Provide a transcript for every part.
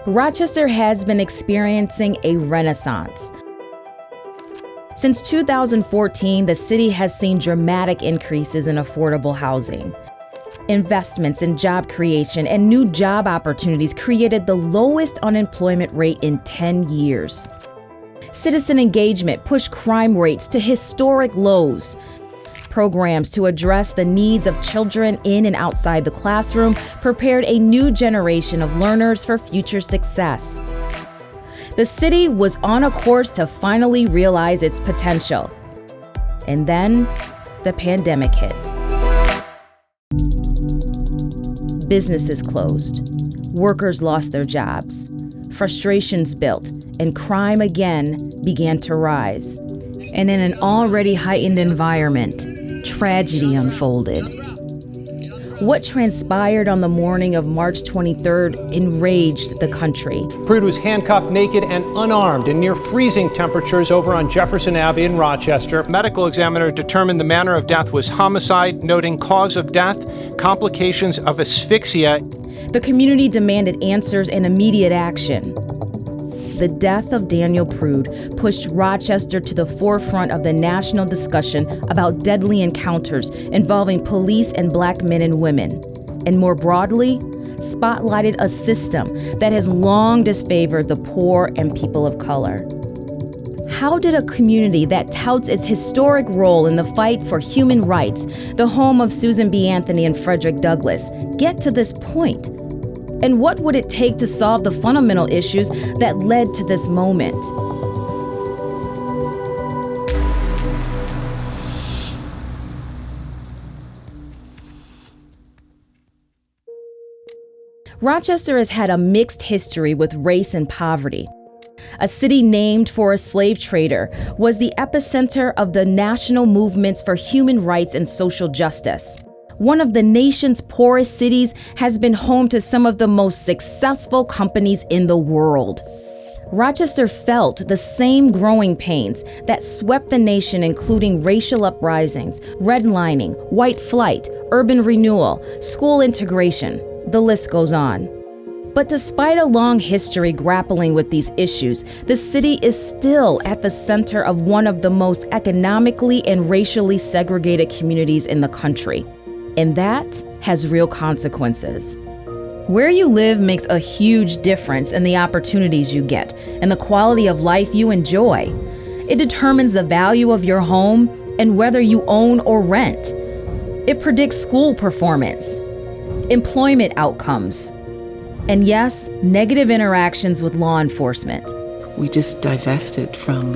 Rochester has been experiencing a renaissance. Since 2014, the city has seen dramatic increases in affordable housing. Investments in job creation and new job opportunities created the lowest unemployment rate in 10 years. Citizen engagement pushed crime rates to historic lows. Programs to address the needs of children in and outside the classroom prepared a new generation of learners for future success. The city was on a course to finally realize its potential. And then the pandemic hit. Businesses closed. Workers lost their jobs. Frustrations built, and crime again began to rise. And in an already heightened environment, tragedy unfolded. What transpired on the morning of March 23rd enraged the country. Prude was handcuffed naked and unarmed in near freezing temperatures over on Jefferson Ave in Rochester. Medical examiner determined the manner of death was homicide, noting cause of death, complications of asphyxia. The community demanded answers and immediate action. The death of Daniel Prude pushed Rochester to the forefront of the national discussion about deadly encounters involving police and Black men and women, and more broadly, spotlighted a system that has long disfavored the poor and people of color. How did a community that touts its historic role in the fight for human rights, the home of Susan B. Anthony and Frederick Douglass, get to this point? And what would it take to solve the fundamental issues that led to this moment? Rochester has had a mixed history with race and poverty. A city named for a slave trader was the epicenter of the national movements for human rights and social justice. One of the nation's poorest cities has been home to some of the most successful companies in the world. Rochester felt the same growing pains that swept the nation, including racial uprisings, redlining, white flight, urban renewal, school integration. The list goes on. But despite a long history grappling with these issues, the city is still at the center of one of the most economically and racially segregated communities in the country. And that has real consequences. Where you live makes a huge difference in the opportunities you get and the quality of life you enjoy. It determines the value of your home and whether you own or rent. It predicts school performance, employment outcomes, and yes, negative interactions with law enforcement. We just divested from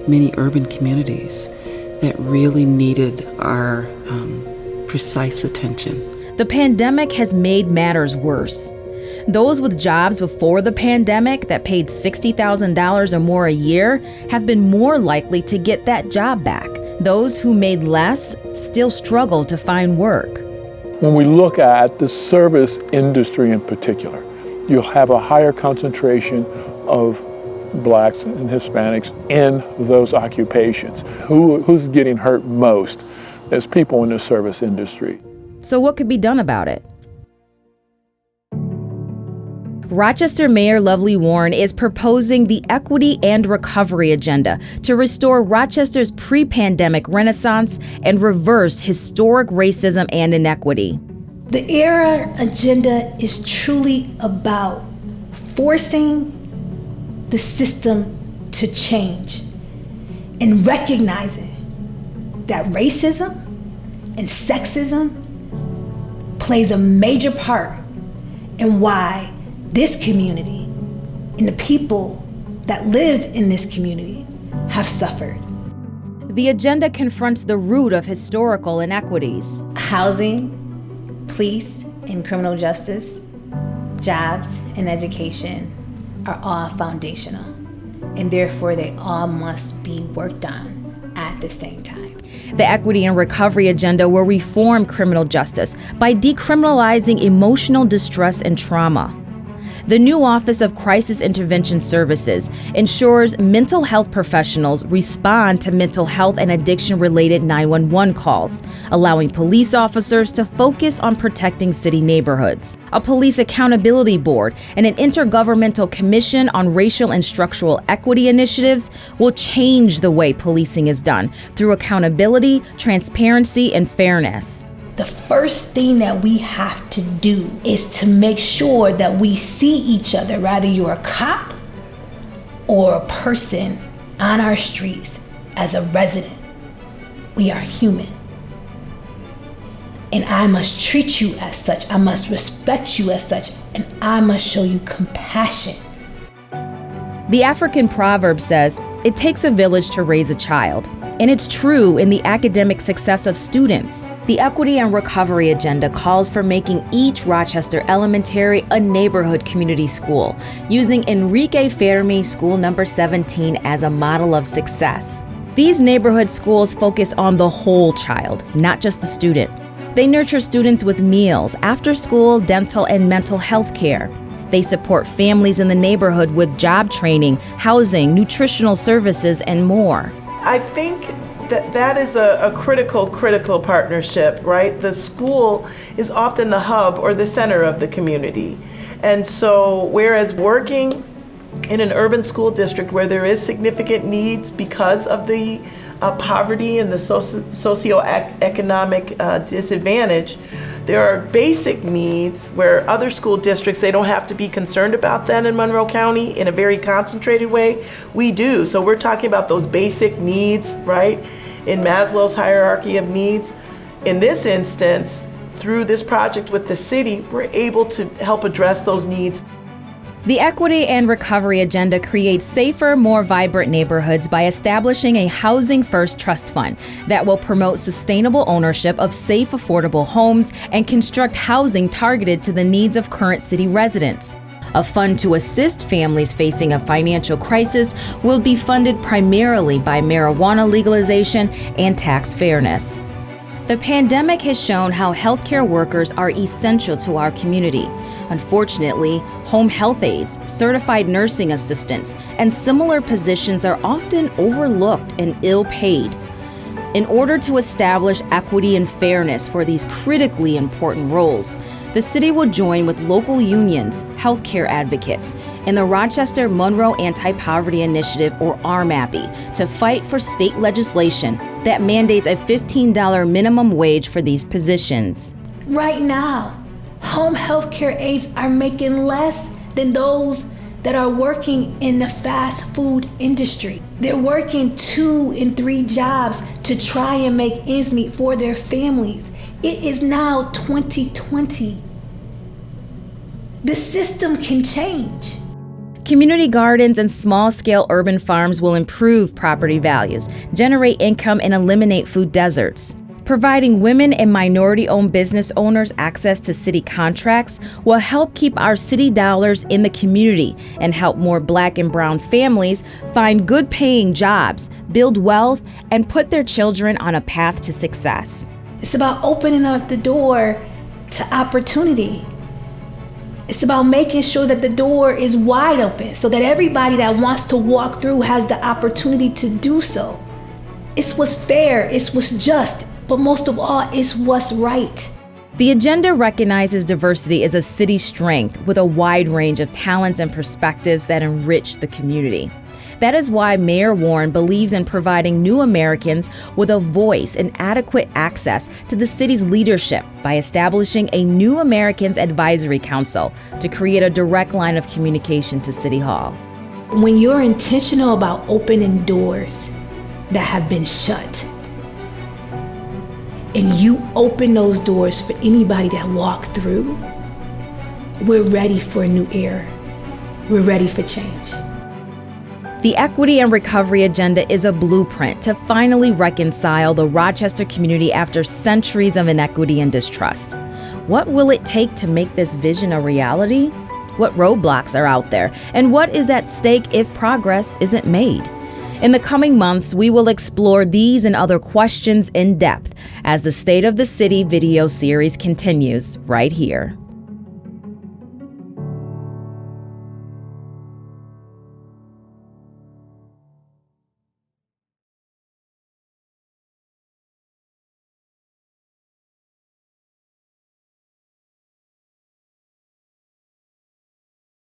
many urban communities that really needed our precise attention. The pandemic has made matters worse. Those with jobs before the pandemic that paid $60,000 or more a year have been more likely to get that job back. Those who made less still struggle to find work. When we look at the service industry in particular, you'll have a higher concentration of Blacks and Hispanics in those occupations. Who's getting hurt most? As people in the service industry. So what could be done about it? Rochester Mayor Lovely Warren is proposing the Equity and Recovery Agenda to restore Rochester's pre-pandemic renaissance and reverse historic racism and inequity. The ERA agenda is truly about forcing the system to change and recognizing that racism and sexism plays a major part in why this community and the people that live in this community have suffered. The agenda confronts the root of historical inequities. Housing, police and criminal justice, jobs and education are all foundational, and therefore they all must be worked on at the same time. The Equity and Recovery Agenda will reform criminal justice by decriminalizing emotional distress and trauma. The new Office of Crisis Intervention Services ensures mental health professionals respond to mental health and addiction-related 911 calls, allowing police officers to focus on protecting city neighborhoods. A police accountability board and an intergovernmental commission on racial and structural equity initiatives will change the way policing is done through accountability, transparency, and fairness. The first thing that we have to do is to make sure that we see each other, whether you're a cop or a person on our streets, as a resident. We are human. And I must treat you as such. I must respect you as such. And I must show you compassion. The African proverb says, "It takes a village to raise a child." And it's true in the academic success of students. The Equity and Recovery Agenda calls for making each Rochester Elementary a neighborhood community school, using Enrique Fermi School Number 17 as a model of success. These neighborhood schools focus on the whole child, not just the student. They nurture students with meals, after-school, dental, and mental health care. They support families in the neighborhood with job training, housing, nutritional services, and more. I think that is a critical partnership, right? The school is often the hub or the center of the community. And so whereas working in an urban school district where there is significant needs because of the poverty and the socioeconomic disadvantage, there are basic needs where other school districts, they don't have to be concerned about that in Monroe County in a very concentrated way. We do. So we're talking about those basic needs, right? In Maslow's hierarchy of needs. In this instance, through this project with the city, we're able to help address those needs. The Equity and Recovery Agenda creates safer, more vibrant neighborhoods by establishing a Housing First Trust Fund that will promote sustainable ownership of safe, affordable homes and construct housing targeted to the needs of current city residents. A fund to assist families facing a financial crisis will be funded primarily by marijuana legalization and tax fairness. The pandemic has shown how healthcare workers are essential to our community. Unfortunately, home health aides, certified nursing assistants, and similar positions are often overlooked and ill-paid. In order to establish equity and fairness for these critically important roles, the city will join with local unions, healthcare advocates, and the Rochester Monroe Anti-Poverty Initiative, or RMAPI, to fight for state legislation that mandates a $15 minimum wage for these positions. Right now, home health care aides are making less than those that are working in the fast food industry. They're working 2 and 3 jobs to try and make ends meet for their families. It is now 2020. The system can change. Community gardens and small-scale urban farms will improve property values, generate income, and eliminate food deserts. Providing women and minority-owned business owners access to city contracts will help keep our city dollars in the community and help more Black and brown families find good-paying jobs, build wealth, and put their children on a path to success. It's about opening up the door to opportunity. It's about making sure that the door is wide open so that everybody that wants to walk through has the opportunity to do so. It's what's fair, it's what's just, but most of all, it's what's right. The agenda recognizes diversity as a city strength with a wide range of talents and perspectives that enrich the community. That is why Mayor Warren believes in providing new Americans with a voice and adequate access to the city's leadership by establishing a New Americans Advisory Council to create a direct line of communication to City Hall. When you're intentional about opening doors that have been shut, and you open those doors for anybody that walk through, we're ready for a new era. We're ready for change. The Equity and Recovery Agenda is a blueprint to finally reconcile the Rochester community after centuries of inequity and distrust. What will it take to make this vision a reality? What roadblocks are out there? And what is at stake if progress isn't made? In the coming months, we will explore these and other questions in depth as the State of the City video series continues right here.